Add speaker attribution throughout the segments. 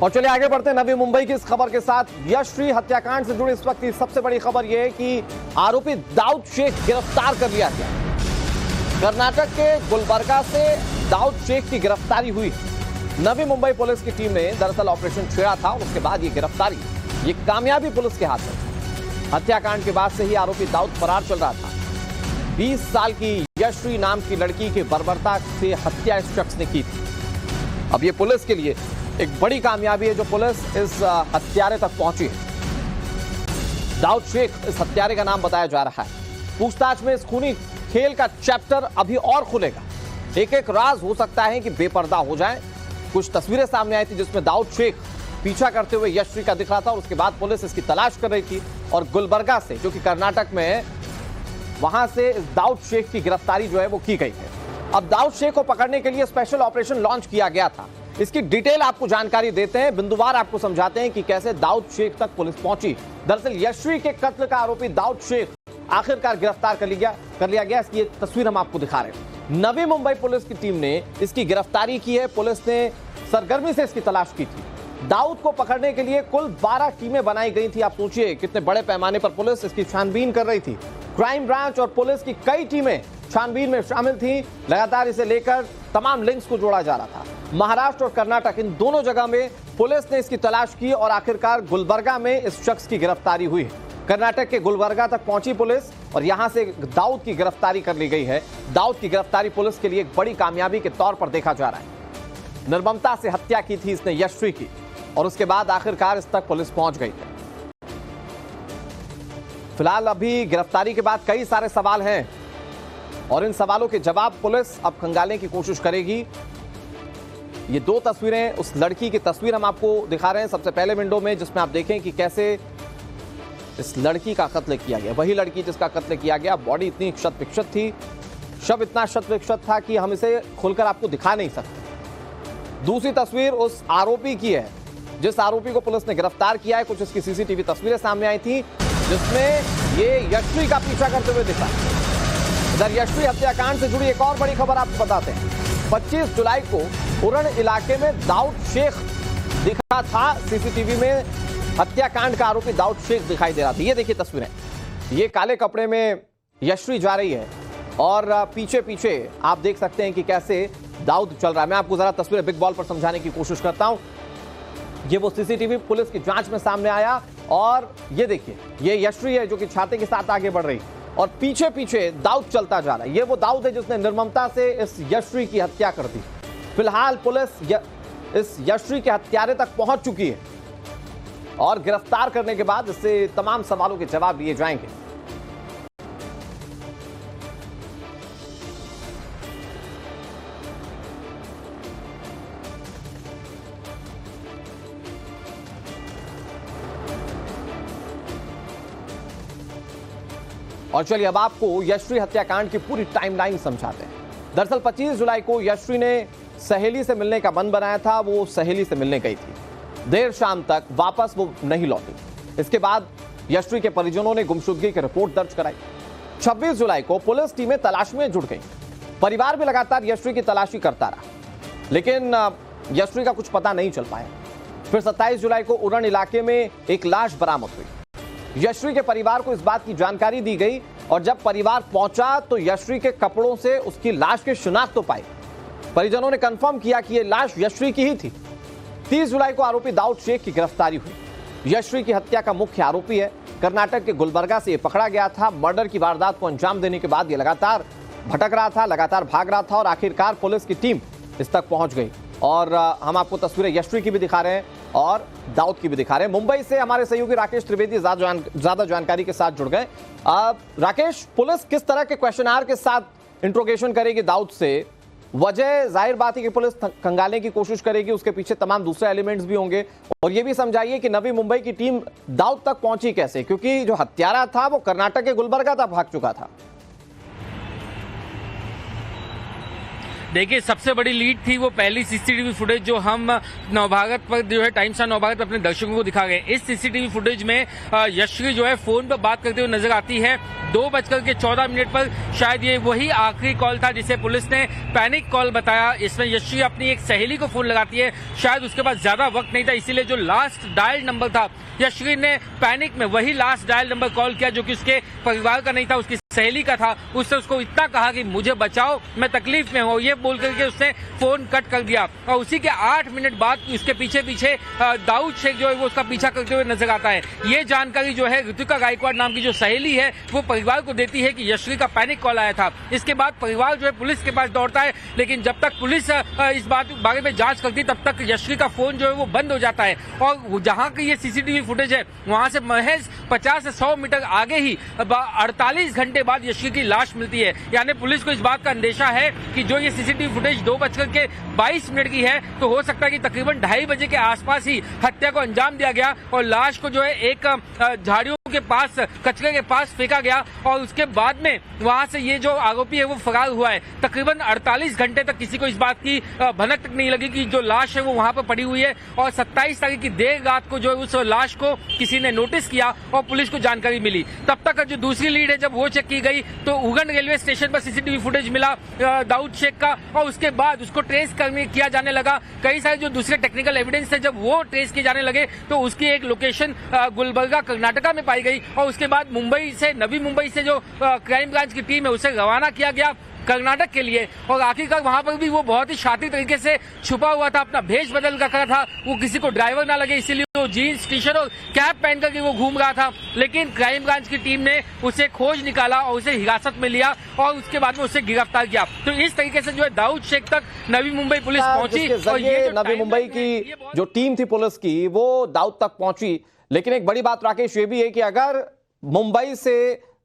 Speaker 1: और चलिए आगे बढ़ते हैं नवी मुंबई की इस खबर के साथ। यशश्री हत्याकांड से जुड़ी इस वक्त की सबसे बड़ी खबर यह है कि आरोपी दाऊद शेख गिरफ्तार कर लिया गया। कर्नाटक के गुलबर्गा से दाऊद शेख की गिरफ्तारी हुई। नवी मुंबई पुलिस की टीम ने दरअसल ऑपरेशन छेड़ा था और उसके बाद ये गिरफ्तारी, ये कामयाबी पुलिस के हाथ में। हत्याकांड के बाद से ही आरोपी दाऊद फरार चल रहा था। 20 साल की यशश्री नाम की लड़की की बर्बरता से हत्या इस शख्स ने की थी। अब ये पुलिस के लिए एक बड़ी कामयाबी है जो पुलिस इस हत्यारे तक पहुंची है। दाऊद शेख इस हत्यारे का नाम बताया जा रहा है। पूछताछ में इस खूनी खेल का चैप्टर अभी और खुलेगा। एक एक राज हो सकता है कि बेपर्दा हो जाए। कुछ तस्वीरें सामने आई थी जिसमें दाऊद शेख पीछा करते हुए यशश्री का दिख रहा था और उसके बाद पुलिस इसकी तलाश कर रही थी और गुलबर्गा से, जो कि कर्नाटक में है, वहां से इस दाऊद शेख की गिरफ्तारी जो है वो की गई है। अब दाऊद शेख को पकड़ने के लिए स्पेशल ऑपरेशन लॉन्च किया गया था। इसकी डिटेल आपको जानकारी देते हैं, बिंदुवार आपको समझाते हैं कि कैसे दाऊद शेख तक पुलिस पहुंची। दरअसल यशश्री के कत्ल का आरोपी दाऊद शेख आखिरकार गिरफ्तार कर लिया गया। इसकी एक तस्वीर हम आपको दिखा रहे हैं। नवी मुंबई पुलिस की टीम ने इसकी गिरफ्तारी की है। पुलिस ने सरगर्मी से इसकी तलाश की थी। दाऊद को पकड़ने के लिए कुल 12 टीमें बनाई गई थी। आप सोचिए कितने बड़े पैमाने पर पुलिस इसकी छानबीन कर रही थी। क्राइम ब्रांच और पुलिस की कई टीमें छानबीन में शामिल थी। लगातार इसे लेकर तमाम लिंक्स को जोड़ा जा रहा था। महाराष्ट्र और कर्नाटक, इन दोनों जगह में पुलिस ने इसकी तलाश की और आखिरकार गुलबर्गा में इस शख्स की गिरफ्तारी हुई। कर्नाटक के गुलबर्गा तक पहुंची पुलिस और यहां से दाऊद की गिरफ्तारी कर ली गई है। दाऊद की गिरफ्तारी पुलिस के लिए एक बड़ी कामयाबी के तौर पर देखा जा रहा है। निर्ममता से हत्या की थी इसने यशश्री की और उसके बाद आखिरकार इस तक पुलिस पहुंच गई है। फिलहाल अभी गिरफ्तारी के बाद कई सारे सवाल हैं और इन सवालों के जवाब पुलिस अब खंगालने की कोशिश करेगी। ये दो तस्वीरें, उस लड़की की तस्वीर हम आपको दिखा रहे हैं सबसे पहले विंडो में, जिसमें आप देखें कि कैसे इस लड़की का कत्ल किया गया। वही लड़की जिसका कत्ल किया गया। बॉडी इतनी क्षत विक्षत थी, शव इतना क्षत विक्षत था कि हम इसे खुलकर आपको दिखा नहीं सकते। दूसरी तस्वीर उस आरोपी की है जिस आरोपी को पुलिस ने गिरफ्तार किया है। कुछ इसकी सीसीटीवी तस्वीरें सामने आई थी जिसमें ये यशश्री का पीछा करते हुए दिखा। इधर यशश्री हत्याकांड से जुड़ी एक और बड़ी खबर आपको बताते हैं। 25 जुलाई को उरण इलाके में दाऊद शेख दिखा था। सीसीटीवी में हत्याकांड का आरोपी दाऊद शेख दिखाई दे रहा था। ये देखिए तस्वीरें, ये काले कपड़े में यशश्री जा रही है और पीछे पीछे आप देख सकते हैं कि कैसे दाऊद चल रहा है। मैं आपको जरा तस्वीरें बिग बॉल पर समझाने की कोशिश करता हूं। ये वो सीसीटीवी पुलिस की जांच में सामने आया और ये देखिए, ये यशश्री है जो कि छाते के साथ आगे बढ़ रही और पीछे पीछे दाऊद चलता जा रहा है। ये वो दाऊद है जिसने निर्ममता से इस यशश्री की हत्या कर दी। फिलहाल पुलिस इस यशश्री के हत्यारे तक पहुंच चुकी है और गिरफ्तार करने के बाद इससे तमाम सवालों के जवाब दिए जाएंगे। और चलिए अब आपको यशश्री हत्याकांड की पूरी टाइमलाइन समझाते हैं। दरअसल 25 जुलाई को यशश्री ने सहेली से मिलने का मन बनाया था। वो सहेली से मिलने गई थी। देर शाम तक वापस वो नहीं लौटी। इसके बाद यशश्री के परिजनों ने गुमशुदगी की रिपोर्ट दर्ज कराई। 26 जुलाई को पुलिस टीमें तलाश में जुट गई। परिवार भी लगातार यशश्री की तलाशी करता रहा, लेकिन यशश्री का कुछ पता नहीं चल पाया। फिर 27 जुलाई को उरण इलाके में एक लाश बरामद हुई। यशश्री के परिवार को इस बात की जानकारी दी गई और जब परिवार पहुंचा तो यशश्री के कपड़ों से उसकी लाश की शिनाख्त तो पाई। परिजनों ने कंफर्म किया कि यह लाश यशश्री की ही थी। 30 जुलाई को आरोपी दाऊद शेख की गिरफ्तारी हुई। यशश्री की हत्या का मुख्य आरोपी है। कर्नाटक के गुलबर्गा से पकड़ा गया था। मर्डर की वारदात को अंजाम देने के बाद यह लगातार भटक रहा था, लगातार भाग रहा था और आखिरकार पुलिस की टीम इस तक पहुंच गई। और हम आपको तस्वीरें यशश्री की भी दिखा रहे हैं और दाऊद की भी दिखा रहे हैं। मुंबई से हमारे सहयोगी राकेश त्रिवेदी ज्यादा जानकारी के साथ जुड़ गए। राकेश, पुलिस किस तरह के क्वेश्चन के साथ इंट्रोगेशन करेगी दाऊद से? वजह जाहिर बात है कि पुलिस खंगालने की कोशिश करेगी, उसके पीछे तमाम दूसरे एलिमेंट्स भी होंगे। और ये भी समझाइए कि नवी मुंबई की टीम दाऊद तक पहुंची कैसे, क्योंकि जो हत्यारा था वो कर्नाटक के गुलबर्गा तक भाग चुका था।
Speaker 2: देखिए, सबसे बड़ी लीड थी वो पहली सीसीटीवी फुटेज जो हम नवभारत पर जो है टाइम्स ऑफ नवभारत अपने दर्शकों को दिखा गए। इस सीसीटीवी फुटेज में यशश्री जो है फोन पर बात करते हुए नजर आती है। 2:14 पर शायद ये वही आखिरी कॉल था जिसे पुलिस ने पैनिक कॉल बताया। इसमें यशश्री अपनी एक सहेली को फोन लगाती है, शायद उसके पास ज्यादा वक्त नहीं था, इसीलिए जो लास्ट डायल नंबर था यशश्री ने पैनिक में वही लास्ट डायल नंबर कॉल किया जो कि उसके परिवार का नहीं था, उसकी सहेली का था। उससे उसको इतना कहा कि मुझे बचाओ, मैं तकलीफ में हूं, ये बोल करके उसने फोन कट कर दिया। और उसी के 8 मिनट बाद उसके पीछे पीछे दाऊद शेख जो है वो उसका पीछा करते हुए नजर आता है। ये जानकारी जो है ऋतिका गायकवाड़ नाम की जो सहेली है वो परिवार को देती है कि यशश्री का पैनिक कॉल आया था। इसके बाद परिवार जो है पुलिस के पास दौड़ता है, लेकिन जब तक पुलिस इस बारे में जांच करती तब तक यशश्री का फोन जो है वो बंद हो जाता है। और जहां की ये सीसीटीवी फुटेज है वहां से महज 50 से 100 मीटर आगे ही 48 घंटे बाद यशश्री की लाश मिलती है। यानी पुलिस को इस बात का अंदेशा है कि जो ये सीसीटीवी फुटेज 2:22 की है तो हो सकता है कि तकरीबन 2:30 बजे के आसपास ही हत्या को अंजाम दिया गया और लाश को जो है एक झाड़ियों के पास, कचरे के पास फेंका गया और उसके बाद में वहां से ये जो आरोपी है वो फरार हुआ है। तकरीबन 48 घंटे तक किसी को इस बात की भनक तक नहीं लगी कि जो लाश है वो वहां पर पड़ी हुई है। और 27 तारीख की देर रात को जो उस लाश को किसी ने नोटिस किया और पुलिस को जानकारी मिली। तब तक जो दूसरी लीड है जब वो चेक की गई तो उगन रेलवे स्टेशन पर सीसीटीवी फुटेज मिला दाऊद शेख का और उसके बाद उसको ट्रेस किया जाने लगा। कई सारे जो दूसरे टेक्निकल एविडेंस है जब वो ट्रेस किए जाने लगे तो उसकी एक लोकेशन गुलबर्गा कर्नाटका में पाई गई और उसके बाद नवी मुंबई से जो क्राइम ब्रांच की टीम है उसे रवाना किया गया कर्नाटक के लिए। और आखिरकार वहां पर भी वो बहुत ही शातिर तरीके से छुपा हुआ था, अपना भेष बदल कर था, वो किसी को ड्राइवर ना लगे इसीलिए वो जीन्स टी शर्ट और कैप पहन करके वो घूम रहा था। लेकिन क्राइम ब्रांच की टीम ने उसे खोज निकाला और उसे हिरासत में लिया और उसके बाद में उसे गिरफ्तार किया। तो इस तरीके से जो है दाऊद शेख तक नवी मुंबई पुलिस पहुंची और ये
Speaker 1: नवी मुंबई की जो टीम थी पुलिस की वो दाऊद तक पहुंची। लेकिन एक बड़ी बात राकेश ये भी है कि अगर मुंबई से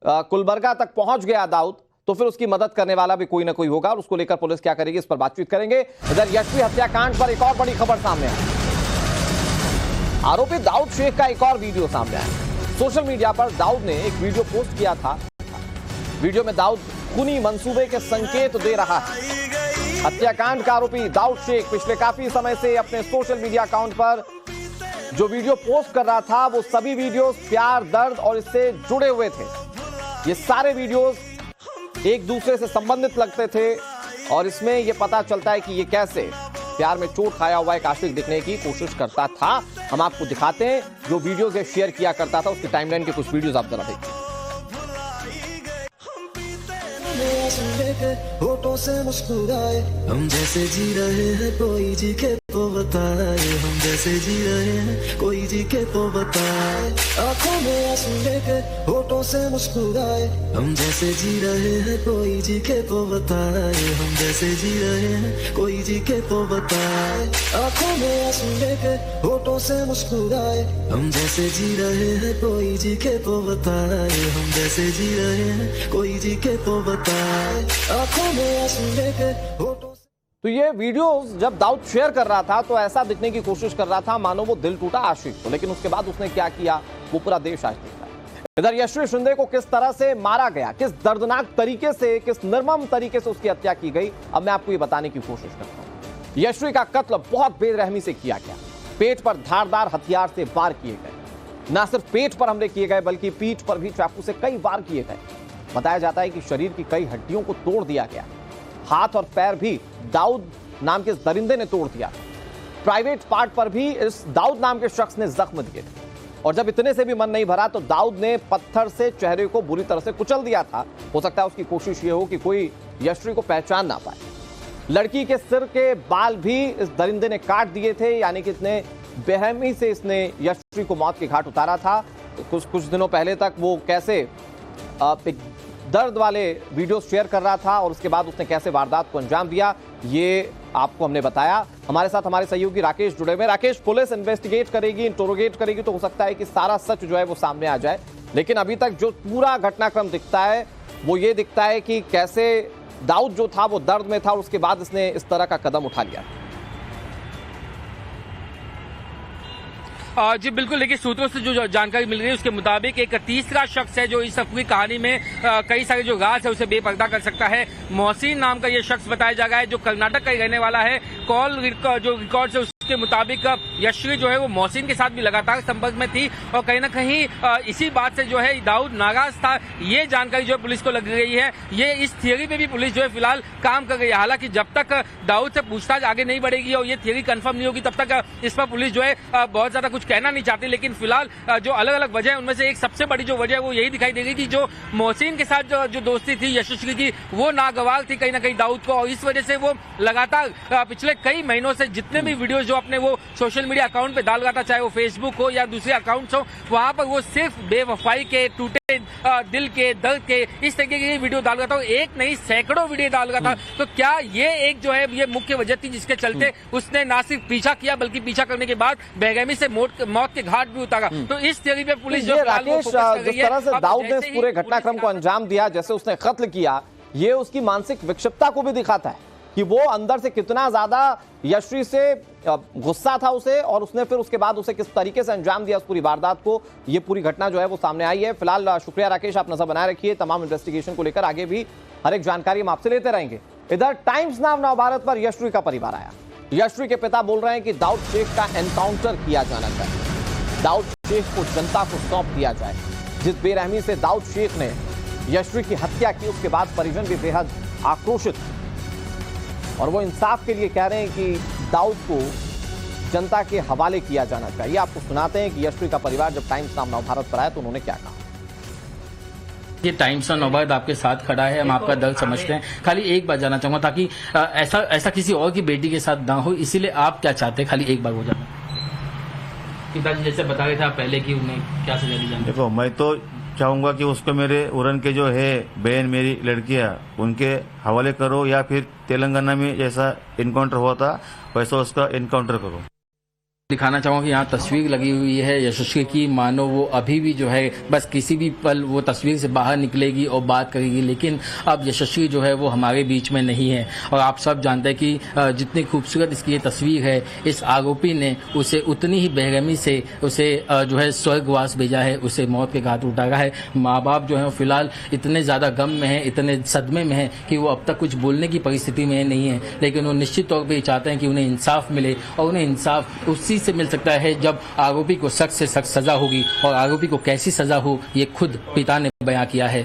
Speaker 1: गुलबर्गा तक पहुंच गया दाऊद तो फिर उसकी मदद करने वाला भी कोई ना कोई होगा और उसको लेकर पुलिस क्या करेगी इस पर बातचीत करेंगे। इधर यशस्वी हत्याकांड पर एक और बड़ी खबर सामने आई। आरोपी दाऊद शेख का एक और वीडियो सामने आया। सोशल मीडिया पर दाऊद ने एक वीडियो पोस्ट किया था। वीडियो में दाऊद खूनी मंसूबे के संकेत दे रहा है। हत्याकांड का आरोपी दाऊद शेख पिछले काफी समय से अपने सोशल मीडिया अकाउंट पर जो वीडियो पोस्ट कर रहा था वो सभी वीडियोस प्यार, दर्द और इससे जुड़े हुए थे। ये सारे वीडियोस एक दूसरे से संबंधित लगते थे और इसमें यह पता चलता है कि ये कैसे प्यार में चोट खाया हुआ एक आशिक दिखने की कोशिश करता था। हम आपको दिखाते हैं जो वीडियोस ये शेयर किया करता था उसकी टाइमलाइन के कुछ वीडियोस आप जरा देखिए।
Speaker 3: होठों से मुस्कुराए हम जैसे जी रहे हैं कोई जी के तो बताए, हम जैसे जी रहे हैं कोई जी के तो बताए। आंखों में आंसू लेके होठों से मुस्कुराए हम जैसे जी रहे हैं कोई जी के तो बताए, हम जैसे जी रहे हैं कोई जी के तो बताए। आंखों में आंसू लेके होठों से मुस्कुराए हम जैसे जी रहे हैं कोई जी के तो बताए, हम जैसे जी रहे हैं कोई जी के तो बताए। आंखों में आंसू लेके होठों।
Speaker 1: तो ये वीडियोस जब दाऊद शेयर कर रहा था तो ऐसा दिखने की कोशिश कर रहा था मानो वो दिल टूटा आशिक तो, लेकिन उसके बाद उसने क्या किया वो पूरा देश आज देख रहा है। इधर यशस्वी शिंदे को किस तरह से मारा गया, किस दर्दनाक तरीके से, किस निर्मम तरीके से उसकी हत्या की गई, अब मैं आपको ये बताने की कोशिश करता हूं। यशस्वी का कत्ल बहुत बेरहमी से किया गया। पेट पर धारदार हथियार से वार किए गए। ना सिर्फ पेट पर हमले किए गए बल्कि पीठ पर भी चाकू से कई वार किए गए। बताया जाता है कि शरीर की कई हड्डियों को तोड़ दिया गया। हाथ और पैर भी दाऊद नाम के इस दरिंदे ने तोड़ दिया। प्राइवेट पार्ट पर भी इस दाऊद नाम के शख्स ने जख्म दिए थे। और जब इतने से भी मन नहीं भरा तो दाऊद ने पत्थर से चेहरे को बुरी तरह से कुचल दिया था। हो सकता है उसकी कोशिश ये हो कि कोई यशस्वी को पहचान ना पाए। लड़की के सिर के बाल भी इस दरिंदे ने काट दिए थे, यानी कि इतने बेरहमी से इसने यशस्वी को मौत के घाट उतारा था। तो कुछ दिनों पहले तक वो कैसे एक दर्द वाले वीडियो शेयर कर रहा था और उसके बाद उसने कैसे वारदात को अंजाम दिया ये आपको हमने बताया। हमारे साथ हमारे सहयोगी राकेश जुड़े हुए। राकेश, पुलिस इन्वेस्टिगेट करेगी, इंटरोगेट करेगी तो हो सकता है कि सारा सच जो है वो सामने आ जाए, लेकिन अभी तक जो पूरा घटनाक्रम दिखता है वो ये दिखता है कि कैसे दाऊद जो था वो दर्द में था और उसके बाद इसने इस तरह का कदम उठा लिया।
Speaker 2: जी बिल्कुल, देखिए सूत्रों से जो जानकारी मिल रही है उसके मुताबिक एक तीसरा शख्स है जो इस पूरी कहानी में कई सारे जो राज है उसे बेपर्दा कर सकता है। मोहसिन नाम का ये शख्स बताया जा रहा है जो कर्नाटक का ही रहने वाला है। कॉल जो रिकॉर्ड है उसके मुताबिक यशवी जो है वो मोहसिन के साथ भी लगातार संपर्क में थी और कहीं ना कहीं इसी बात से जो है दाऊद नाराज था। ये जानकारी जो है पुलिस को लग रही है। ये इस थियरी पे भी पुलिस जो है फिलहाल काम कर रही है। हालांकि जब तक दाऊद से पूछताछ आगे नहीं बढ़ेगी और ये थियरी कंफर्म नहीं होगी तब तक इस पर पुलिस जो है बहुत ज्यादा कुछ कहना नहीं चाहती। लेकिन फिलहाल जो अलग अलग वजह है उनमें से एक सबसे बड़ी जो वजह है वो यही दिखाई देगी कि जो मोहसिन के साथ जो दोस्ती थी यशस्वी की वो नागवार थी कहीं ना कहीं दाऊद को, और इस वजह से वो लगातार पिछले कई महीनों से जितने भी वीडियोस जो अपने वो सोशल मीडिया अकाउंट पे डाल रहा था, चाहे वो फेसबुक हो या दूसरे अकाउंट्स हो, वहां पर वो सिर्फ बेवफाई के, टूटे दिल के, दर्द के, इस तरीके की वीडियो डाल रहा था। एक नहीं सैकड़ों वीडियो डाल रहा था। तो क्या ये एक जो है ये मुख्य वजह थी जिसके चलते उसने ना सिर्फ पीछा किया बल्कि पीछा करने के बाद बेरहमी से मौत के घाट भी उतारा। तो इस थियरी पे पुलिस जो
Speaker 1: राकेश, जिस तरह से दाऊद ने इस पूरे घटनाक्रम को अंजाम दिया, जैसे उसने कत्ल किया, ये उसकी मानसिक विक्षिप्तता को भी दिखाता है कि वो अंदर से कितना ज्यादा यशवी से गुस्सा था उसे, और उसने फिर उसके बाद उसे किस तरीके से अंजाम दिया उस पूरी वारदात को। ये पूरी घटना जो है वो सामने आई है। फिलहाल शुक्रिया राकेश, आप नजर बनाए रखिए। तमाम इन्वेस्टिगेशन को लेकर आगे भी हर एक जानकारी हम आपसे लेते रहेंगे। इधर टाइम्स नाउ नवभारत पर यशवी का परिवार आया। यशवी के पिता बोल रहे हैं कि दाऊद शेख का एनकाउंटर किया जाना चाहिए, दाऊद शेख को जनता को सौंप दिया जाए। जिस बेरहमी से दाऊद शेख ने यशवी की हत्या की उसके बाद परिजन भी बेहद आक्रोशित, और वो इंसाफ के लिए कह रहे हैं कि दाऊद को जनता के हवाले किया जाना चाहिए। आपको सुनाते हैं कि यशवी का परिवार जब टाइम्स नाउ नवभारत पर आया तो उन्होंने क्या कहा।
Speaker 4: ये टाइम्स नाउ नवभारत आपके साथ खड़ा है, हम आपका दर्द समझते हैं। खाली एक बात जानना चाहूंगा ताकि ऐसा किसी और की बेटी के साथ ना हो, इसीलिए आप क्या चाहते हैं, खाली एक बार हो जाना। पिताजी जैसे बता रहे थे आप पहले कि उन्हें क्या सजा दी जाए।
Speaker 5: देखो, मैं तो चाहूंगा कि उसको मेरे उरन के जो है बहन, मेरी लड़कियां, उनके हवाले करो, या फिर तेलंगाना में जैसा इनकाउंटर हुआ था वैसा उसका इनकाउंटर करो।
Speaker 4: दिखाना चाहूंगा कि यहाँ तस्वीर लगी हुई है यशस्वी की, मानो वो अभी भी जो है बस किसी भी पल वो तस्वीर से बाहर निकलेगी और बात करेगी। लेकिन अब यशस्वी जो है वो हमारे बीच में नहीं है। और आप सब जानते हैं कि जितनी खूबसूरत इसकी ये तस्वीर है, इस आरोपी ने उसे उतनी ही बेरहमी से उसे जो है स्वर्गवास भेजा है, उसे मौत के घाट उतारा है। माँ बाप जो है फिलहाल इतने ज्यादा गम में है, इतने सदमे में है कि वो अब तक कुछ बोलने की परिस्थिति में नहीं है। लेकिन वो निश्चित तौर पर चाहते हैं कि उन्हें इंसाफ मिले, और उन्हें इंसाफ उसी से मिल सकता है जब आरोपी को सख्त से सख्त सजा होगी। और आरोपी को कैसी सजा हो ये खुद पिता ने बयां किया है।